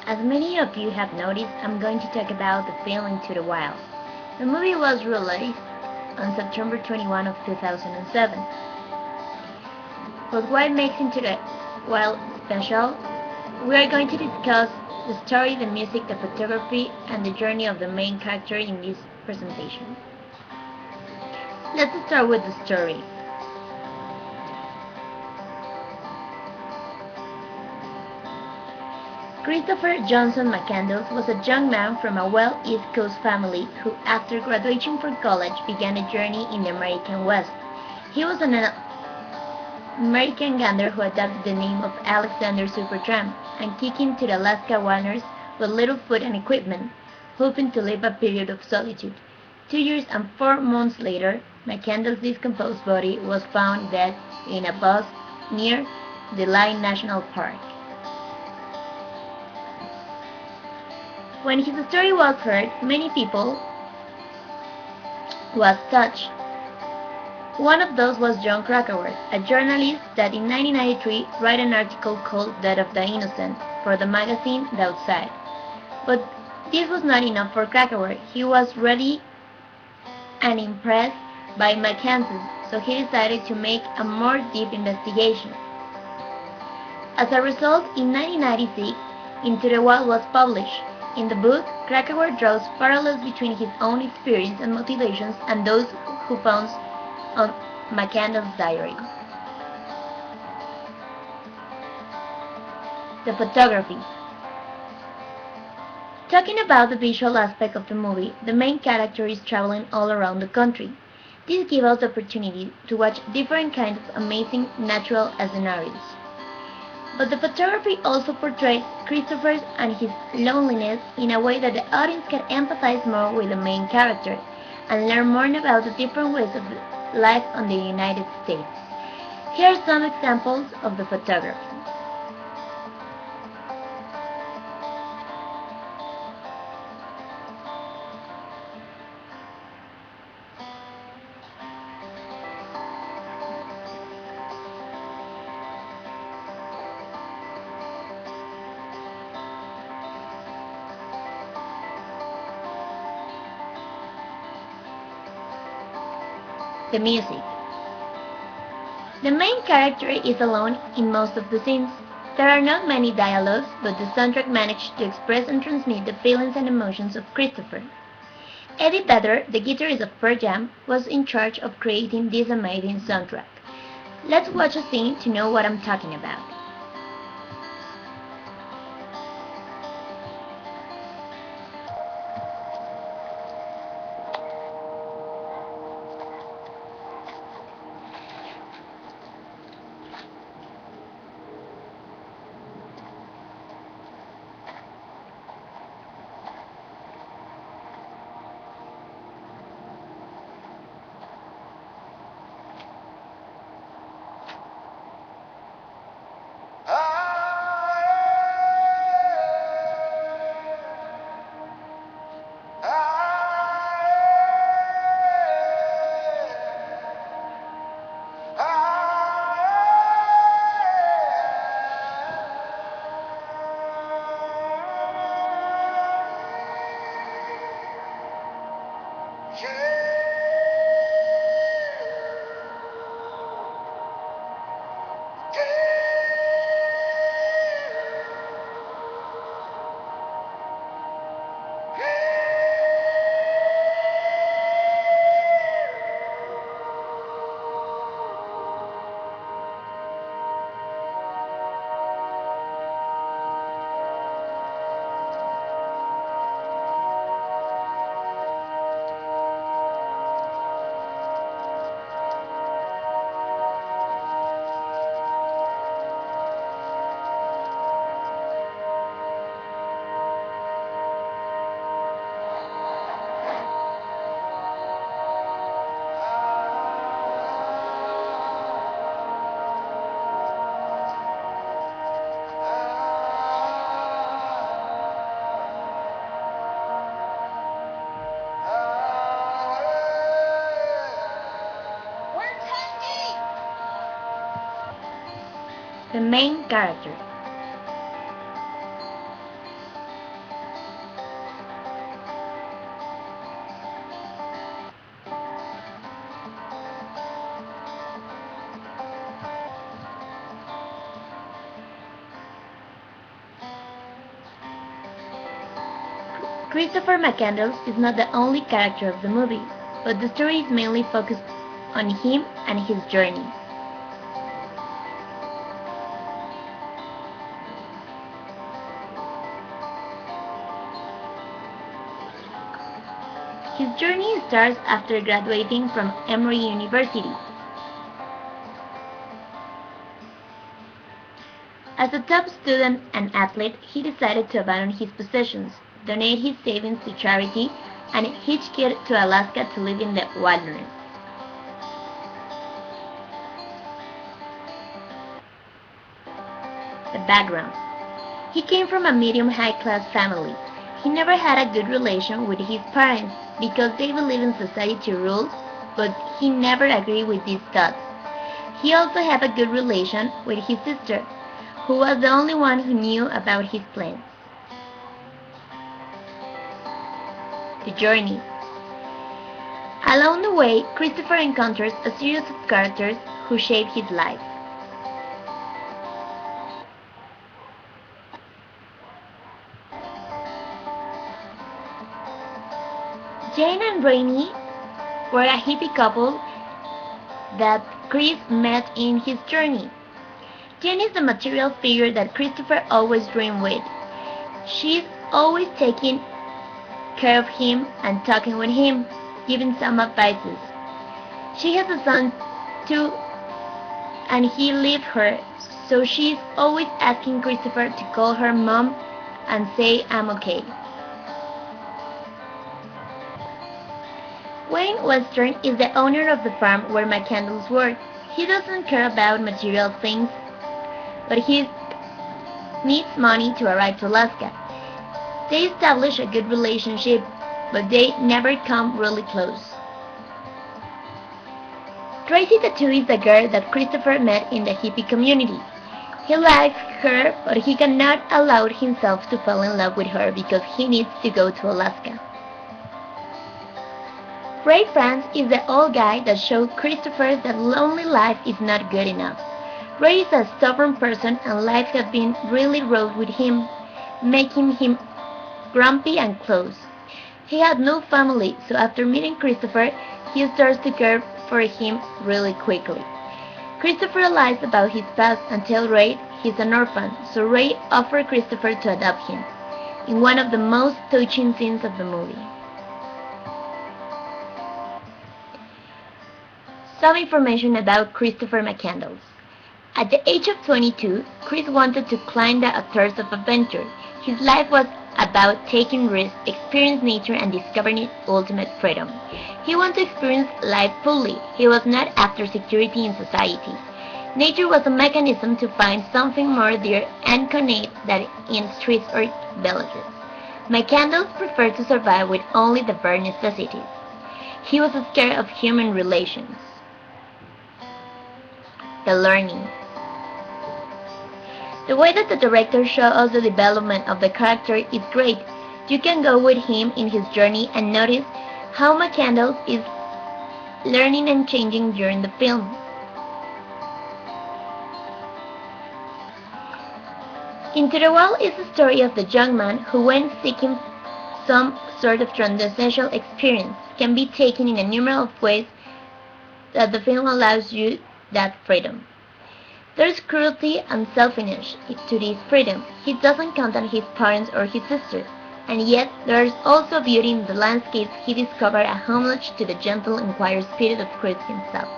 As many of you have noticed, I'm going to talk about the film Into the Wild. The movie was released on September 21 of 2007. But what makes Into the Wild special? We are going to discuss the story, the music, the photography, and the journey of the main character in this presentation. Let's start with the story. Christopher Johnson McCandless was a young man from a well-East Coast family who, after graduating from college, began a journey in the American West. He was an American gander who adopted the name of Alexander Supertramp and kicked into the Alaska wilderness with little food and equipment, hoping to live a period of solitude. 2 years and 4 months later, McCandless' decomposed body was found dead in a bog near Deline National Park. When his story was heard, many people was touched. One of those was Jon Krakauer, a journalist that in 1993 wrote an article called Death of the Innocent for the magazine The Outside. But this was not enough for Krakauer. He was ready and impressed by McCandless, so he decided to make a more deep investigation. As a result, in 1996, Into the Wild was published. In the book, Krakauer draws parallels between his own experience and motivations and those who found on McCandless' diary. The photography. Talking about the visual aspect of the movie, the main character is traveling all around the country. This gives us the opportunity to watch different kinds of amazing natural scenarios. But the photography also portrays Christopher and his loneliness in a way that the audience can empathize more with the main character and learn more about the different ways of life in the United States. Here are some examples of the photography. The music. The main character is alone in most of the scenes. There are not many dialogues, but the soundtrack managed to express and transmit the feelings and emotions of Christopher. Eddie Vedder, the guitarist of Pearl Jam, was in charge of creating this amazing soundtrack. Let's watch a scene to know what I'm talking about. The main character. Christopher McCandless is not the only character of the movie, but the story is mainly focused on him and his journey. His journey starts after graduating from Emory University. As a top student and athlete, he decided to abandon his possessions, donate his savings to charity, and hitchhiked to Alaska to live in the wilderness. The background. He came from a medium high-class family. He never had a good relation with his parents because they believe in society rules, but he never agreed with these thoughts. He also had a good relation with his sister, who was the only one who knew about his plans. The journey. Along the way, Christopher encounters a series of characters who shape his life. Jane and Rainey were a hippie couple that Chris met in his journey. Jane is the material figure that Christopher always dreamed with. She's always taking care of him and talking with him, giving some advices. She has a son too, and he leaves her, so she's always asking Christopher to call her mom and say I'm okay. Wayne Western is the owner of the farm where McCandless works. He doesn't care about material things, but he needs money to arrive to Alaska. They establish a good relationship, but they never come really close. Tracy Tattoo is the girl that Christopher met in the hippie community. He likes her, but he cannot allow himself to fall in love with her because he needs to go to Alaska. Ray France is the old guy that showed Christopher that lonely life is not good enough. Ray is a stubborn person and life has been really rough with him, making him grumpy and close. He had no family, so after meeting Christopher, he starts to care for him really quickly. Christopher lies about his past and tells Ray he's an orphan, so Ray offers Christopher to adopt him, in one of the most touching scenes of the movie. Some information about Christopher McCandless. At the age of 22, Chris wanted to climb the thirst of adventure. His life was about taking risks, experiencing nature, and discovering its ultimate freedom. He wanted to experience life fully. He was not after security in society. Nature was a mechanism to find something more dear and connect than in streets or villages. McCandless preferred to survive with only the bare necessities. He was scared of human relations. The learning. The way that the director shows us the development of the character is great. You can go with him in his journey and notice how McCandless is learning and changing during the film. Into the Wild is the story of the young man who, when seeking some sort of transcendental experience, can be taken in a number of ways that the film allows you that freedom. There is cruelty and selfishness to this freedom. He doesn't count on his parents or his sisters, and yet there is also beauty in the landscapes he discovered, a homage to the gentle and quiet spirit of Chris himself.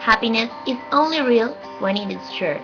Happiness is only real when it is shared.